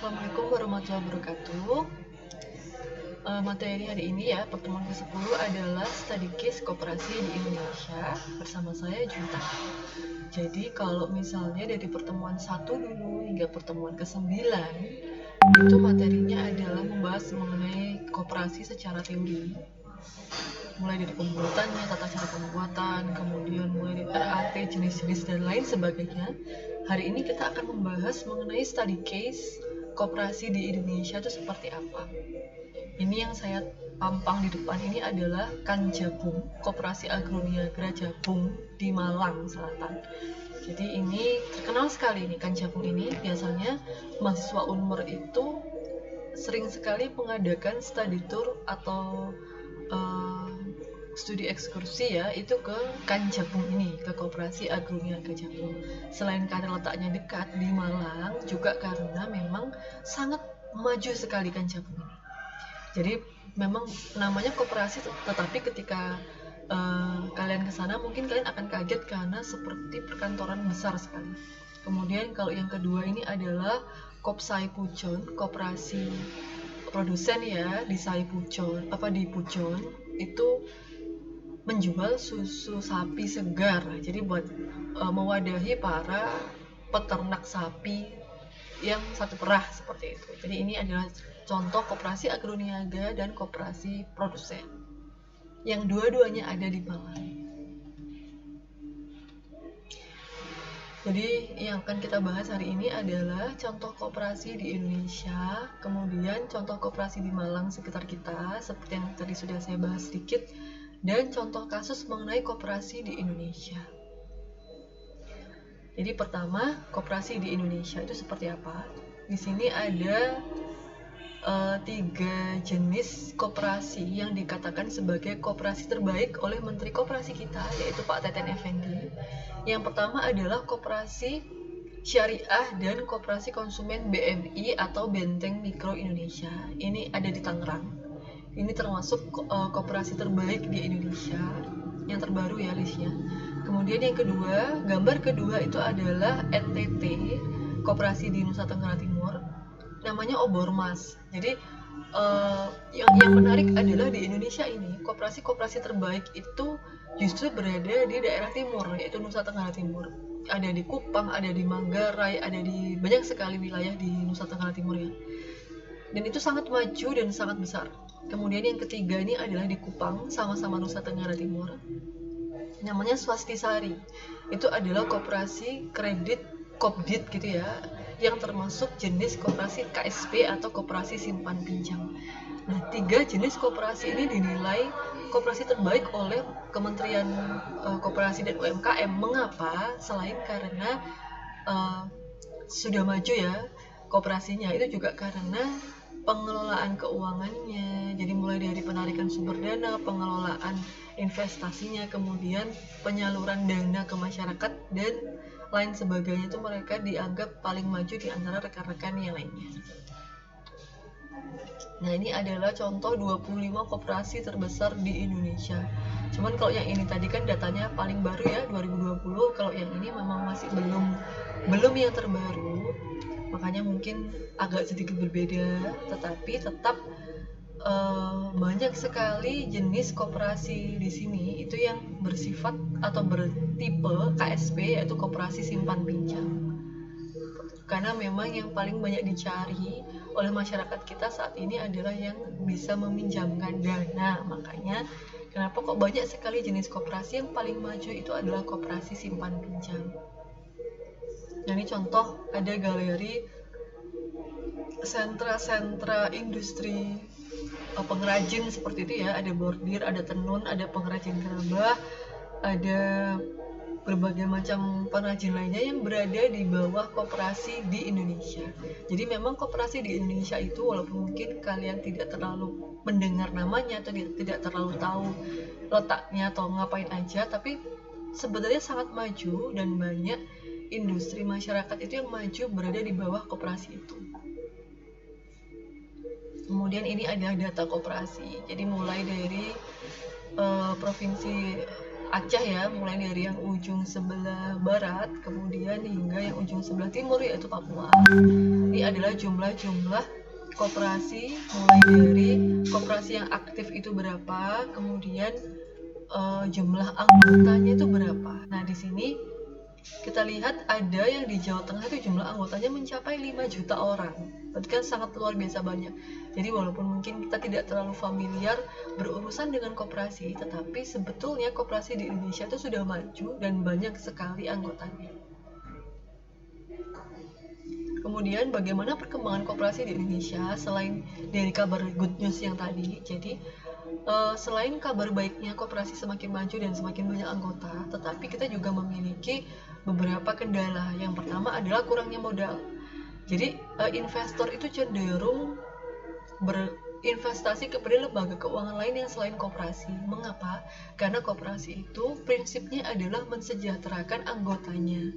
Assalamualaikum warahmatullahi wabarakatuh. Materi hari ini ya, pertemuan ke-10 adalah study case koperasi di Indonesia bersama saya Junta. Jadi kalau misalnya dari pertemuan 1 dulu hingga pertemuan ke-9 itu materinya adalah membahas mengenai koperasi secara teori, mulai dari pembuatannya, tata cara pembuatan, kemudian mulai dari RAT, jenis-jenis dan lain sebagainya. Hari ini kita akan membahas mengenai study case koperasi di Indonesia itu seperti apa. Ini yang saya pampang di depan ini adalah Kanjabung, Koperasi Agroniagra Jabung di Malang Selatan. Jadi ini terkenal sekali nih Kanjabung ini. Biasanya mahasiswa Unmer itu sering sekali mengadakan study tour atau studi ekskursi ya, itu ke Kanjabung ini, ke Koperasi Agroniagra Jabung. Selain karena letaknya dekat di Malang, juga karena memang sangat maju sekali Kanjabung ini. Jadi memang namanya koperasi, tetapi ketika kalian ke sana mungkin kalian akan kaget karena seperti perkantoran besar sekali. Kemudian kalau yang kedua ini adalah Kopsai Pujon, koperasi produsen ya di di Pujon itu menjual susu sapi segar. Jadi buat mewadahi para peternak sapi yang satu perah seperti itu. Jadi ini adalah contoh koperasi agroniaga dan koperasi produsen yang dua-duanya ada di Malang. Jadi yang akan kita bahas hari ini adalah contoh koperasi di Indonesia, kemudian contoh koperasi di Malang sekitar kita seperti yang tadi sudah saya bahas sedikit, dan contoh kasus mengenai koperasi di Indonesia. Jadi pertama, koperasi di Indonesia itu seperti apa? Di sini ada 3 jenis koperasi yang dikatakan sebagai koperasi terbaik oleh Menteri Koperasi kita, yaitu Pak Teten Effendi. Yang pertama adalah koperasi syariah dan koperasi konsumen BMI atau Benteng Mikro Indonesia. Ini ada di Tangerang. Ini termasuk koperasi terbaik di Indonesia, yang terbaru ya listnya. Kemudian yang kedua, gambar kedua itu adalah NTT, koperasi di Nusa Tenggara Timur, namanya Obormas. Jadi yang menarik adalah di Indonesia ini koperasi terbaik itu justru berada di daerah timur, yaitu Nusa Tenggara Timur. Ada di Kupang, ada di Manggarai, ada di banyak sekali wilayah di Nusa Tenggara Timur ya. Dan itu sangat maju dan sangat besar. Kemudian yang ketiga ini adalah di Kupang, sama-sama Nusa Tenggara Timur. Namanya Swastisari. Itu adalah koperasi kredit Kopdit gitu ya, yang termasuk jenis koperasi KSP atau koperasi simpan pinjam. Nah, 3 jenis koperasi ini dinilai koperasi terbaik oleh Kementerian Koperasi dan UMKM. Mengapa? Selain karena sudah maju ya koperasinya, itu juga karena pengelolaan keuangannya. Jadi mulai dari penarikan sumber dana, pengelolaan investasinya, kemudian penyaluran dana ke masyarakat dan lain sebagainya, itu mereka dianggap paling maju di antara rekan-rekan yang lainnya. Nah, ini adalah contoh 25 koperasi terbesar di Indonesia. Cuman kalau yang ini tadi kan datanya paling baru ya, 2020. Kalau yang ini memang masih belum yang terbaru. Makanya mungkin agak sedikit berbeda, tetapi tetap banyak sekali jenis koperasi di sini itu yang bersifat atau bertipe KSP, yaitu koperasi simpan pinjam. Karena memang yang paling banyak dicari oleh masyarakat kita saat ini adalah yang bisa meminjamkan dana. Makanya kenapa kok banyak sekali jenis koperasi, yang paling maju itu adalah koperasi simpan pinjam. Nah, ini contoh ada galeri sentra industri pengrajin seperti itu ya, ada bordir, ada tenun, ada pengrajin gerabah, ada berbagai macam pengrajin lainnya yang berada di bawah koperasi di Indonesia. Jadi memang koperasi di Indonesia itu walaupun mungkin kalian tidak terlalu mendengar namanya atau tidak terlalu tahu letaknya atau ngapain aja, tapi sebenarnya sangat maju dan banyak industri masyarakat itu yang maju berada di bawah koperasi itu. Kemudian ini ada data koperasi. Jadi mulai dari provinsi Aceh ya, mulai dari yang ujung sebelah barat kemudian hingga yang ujung sebelah timur yaitu Papua. Ini adalah jumlah koperasi, mulai dari koperasi yang aktif itu berapa, kemudian jumlah anggotanya itu berapa. Nah, di sini kita lihat ada yang di Jawa Tengah itu jumlah anggotanya mencapai 5 juta orang. Berarti kan sangat luar biasa banyak. Jadi walaupun mungkin kita tidak terlalu familiar berurusan dengan koperasi, tetapi sebetulnya koperasi di Indonesia itu sudah maju dan banyak sekali anggotanya. Kemudian bagaimana perkembangan koperasi di Indonesia selain dari kabar good news yang tadi. Jadi selain kabar baiknya koperasi semakin maju dan semakin banyak anggota, tetapi kita juga memiliki beberapa kendala. Yang pertama adalah kurangnya modal. Jadi investor itu cenderung berinvestasi kepada lembaga keuangan lain yang selain koperasi. Mengapa? Karena koperasi itu prinsipnya adalah mensejahterakan anggotanya,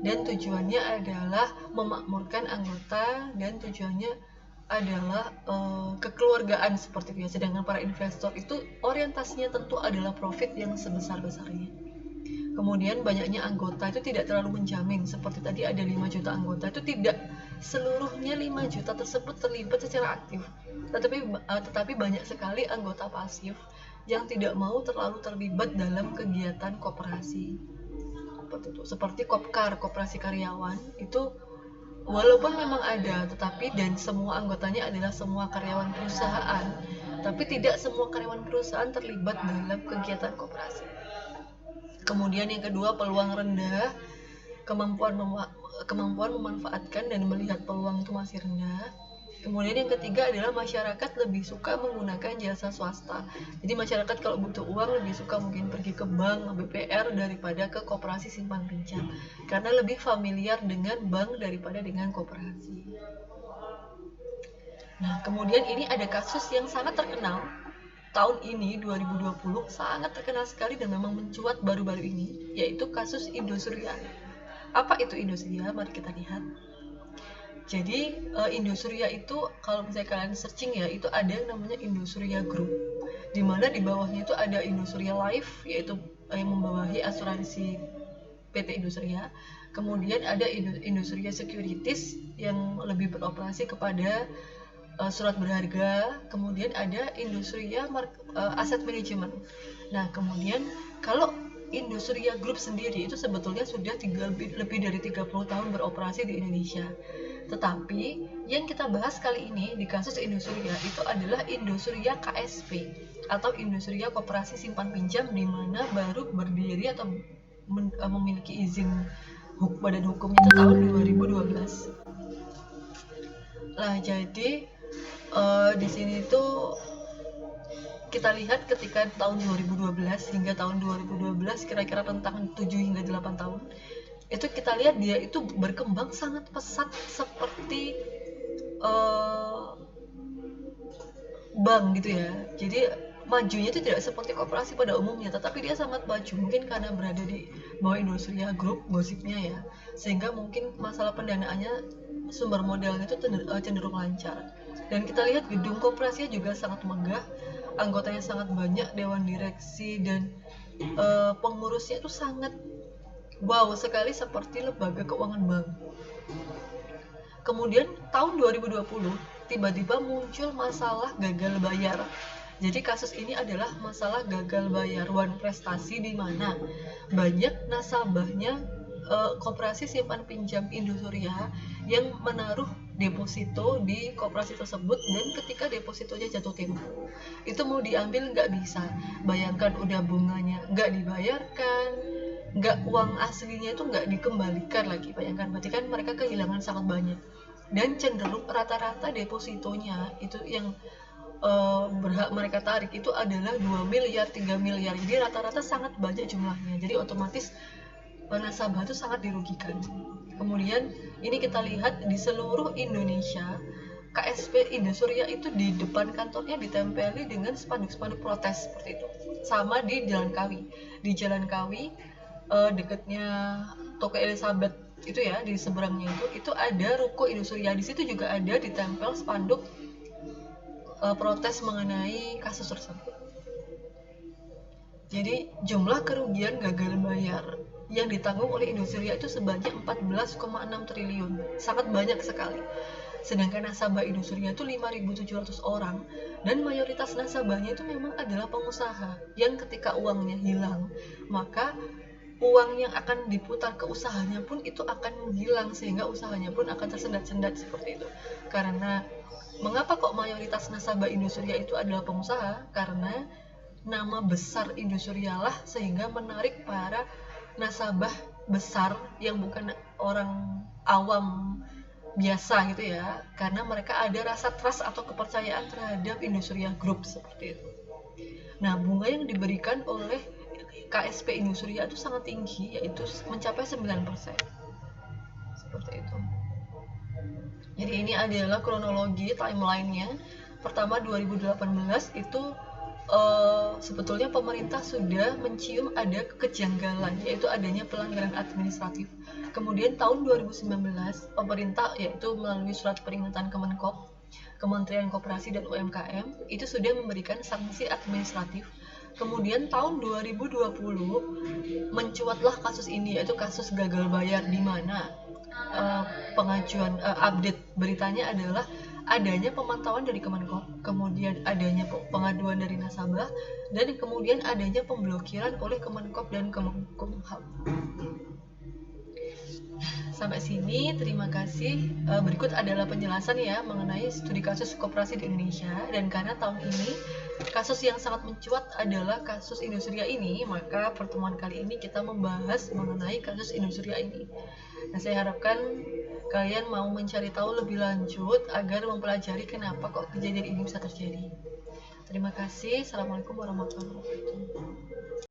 dan tujuannya adalah memakmurkan anggota, dan tujuannya adalah kekeluargaan seperti itu. Sedangkan para investor itu orientasinya tentu adalah profit yang sebesar-besarnya. Kemudian banyaknya anggota itu tidak terlalu menjamin. Seperti tadi ada 5 juta anggota, itu tidak seluruhnya 5 juta tersebut terlibat secara aktif. Tetapi banyak sekali anggota pasif yang tidak mau terlalu terlibat dalam kegiatan koperasi. Seperti Kopkar, koperasi karyawan, itu walaupun memang ada, tetapi dan semua anggotanya adalah semua karyawan perusahaan, tapi tidak semua karyawan perusahaan terlibat dalam kegiatan koperasi. Kemudian yang kedua, peluang rendah, kemampuan memanfaatkan dan melihat peluang itu masih rendah. Kemudian yang ketiga adalah masyarakat lebih suka menggunakan jasa swasta. Jadi masyarakat kalau butuh uang lebih suka mungkin pergi ke bank, BPR daripada ke koperasi simpan pinjam, karena lebih familiar dengan bank daripada dengan koperasi. Nah, kemudian ini ada kasus yang sangat terkenal tahun ini 2020, sangat terkenal sekali dan memang mencuat baru-baru ini, yaitu kasus Indosuria. Apa itu Indosuria? Mari kita lihat. Jadi Indosuria itu kalau misalnya kalian searching ya, itu ada yang namanya Indosuria Group, di mana di bawahnya itu ada Indosuria Life, yaitu yang membawahi asuransi PT Indosuria. Kemudian ada Indosuria Securities yang lebih beroperasi kepada surat berharga. Kemudian ada Indosuria Asset Management. Nah, kemudian kalau Indosuria Group sendiri itu sebetulnya sudah lebih dari 30 tahun beroperasi di Indonesia. Tetapi yang kita bahas kali ini di kasus Indosuria itu adalah Indosuria KSP atau Indosuria Koperasi Simpan Pinjam, di mana baru berdiri atau memiliki izin badan hukumnya itu tahun 2012. Nah, jadi di sini tuh kita lihat ketika tahun 2012 hingga tahun 2012, kira-kira tentang 7 hingga 8 tahun, itu kita lihat dia itu berkembang sangat pesat seperti bank gitu ya. Jadi majunya itu tidak seperti koperasi pada umumnya, tetapi dia sangat maju, mungkin karena berada di bawah Indosuria Group gosipnya ya, sehingga mungkin masalah pendanaannya, sumber modalnya itu cenderung lancar. Dan kita lihat gedung koperasinya juga sangat megah, anggotanya sangat banyak, dewan direksi dan pengurusnya itu sangat wow sekali, seperti lembaga keuangan bank. Kemudian tahun 2020 tiba-tiba muncul masalah gagal bayar. Jadi kasus ini adalah masalah gagal bayar wan prestasi, di mana banyak nasabahnya koperasi simpan pinjam Indosuria yang menaruh deposito di koperasi tersebut, dan ketika depositonya jatuh tempo itu mau diambil nggak bisa. Bayangkan, udah bunganya nggak dibayarkan, nggak, uang aslinya itu nggak dikembalikan lagi. Bayangkan, berarti kan mereka kehilangan sangat banyak, dan cenderung rata-rata depositonya itu yang berhak mereka tarik itu adalah 2 miliar, 3 miliar. Jadi rata-rata sangat banyak jumlahnya, jadi otomatis nasabah itu sangat dirugikan. Kemudian ini kita lihat di seluruh Indonesia, KSP Indosuria itu di depan kantornya ditempeli dengan spanduk-spanduk protes seperti itu. Sama di Jalan Kawi. Di Jalan Kawi dekatnya Toko Elizabeth itu ya, di seberangnya itu ada ruko Indosuria. Di situ juga ada ditempel spanduk protes mengenai kasus tersebut. Jadi jumlah kerugian gagal bayar yang ditanggung oleh Indosuria itu sebanyak 14,6 triliun, sangat banyak sekali. Sedangkan nasabah Indosuria itu 5.700 orang, dan mayoritas nasabahnya itu memang adalah pengusaha yang ketika uangnya hilang, maka uang yang akan diputar ke usahanya pun itu akan hilang, sehingga usahanya pun akan tersendat-sendat seperti itu. Karena mengapa kok mayoritas nasabah Indosuria itu adalah pengusaha? Karena nama besar Indosuria lah sehingga menarik para nasabah besar yang bukan orang awam biasa gitu ya, karena mereka ada rasa trust atau kepercayaan terhadap Indosuria Group seperti itu. Nah, bunga yang diberikan oleh KSP Indosuria itu sangat tinggi, yaitu mencapai 9%. Seperti itu. Jadi ini adalah kronologi timeline-nya. Pertama 2018 itu sebetulnya pemerintah sudah mencium ada kejanggalan, yaitu adanya pelanggaran administratif. Kemudian tahun 2019 pemerintah, yaitu melalui surat peringatan Kemenkop, Kementerian Koperasi dan UMKM, itu sudah memberikan sanksi administratif. Kemudian tahun 2020 mencuatlah kasus ini, yaitu kasus gagal bayar, di mana pengajuan update beritanya adalah adanya pemantauan dari Kemenkop, kemudian adanya pengaduan dari nasabah, dan kemudian adanya pemblokiran oleh Kemenkop dan Kemenkumham. Sampai sini, terima kasih. Berikut adalah penjelasan ya mengenai studi kasus koperasi di Indonesia. Dan karena tahun ini kasus yang sangat mencuat adalah kasus Indosuria ini, maka pertemuan kali ini kita membahas mengenai kasus Indosuria ini. Nah, saya harapkan kalian mau mencari tahu lebih lanjut agar mempelajari kenapa kok kejadian ini bisa terjadi. Terima kasih. Assalamualaikum warahmatullahi wabarakatuh.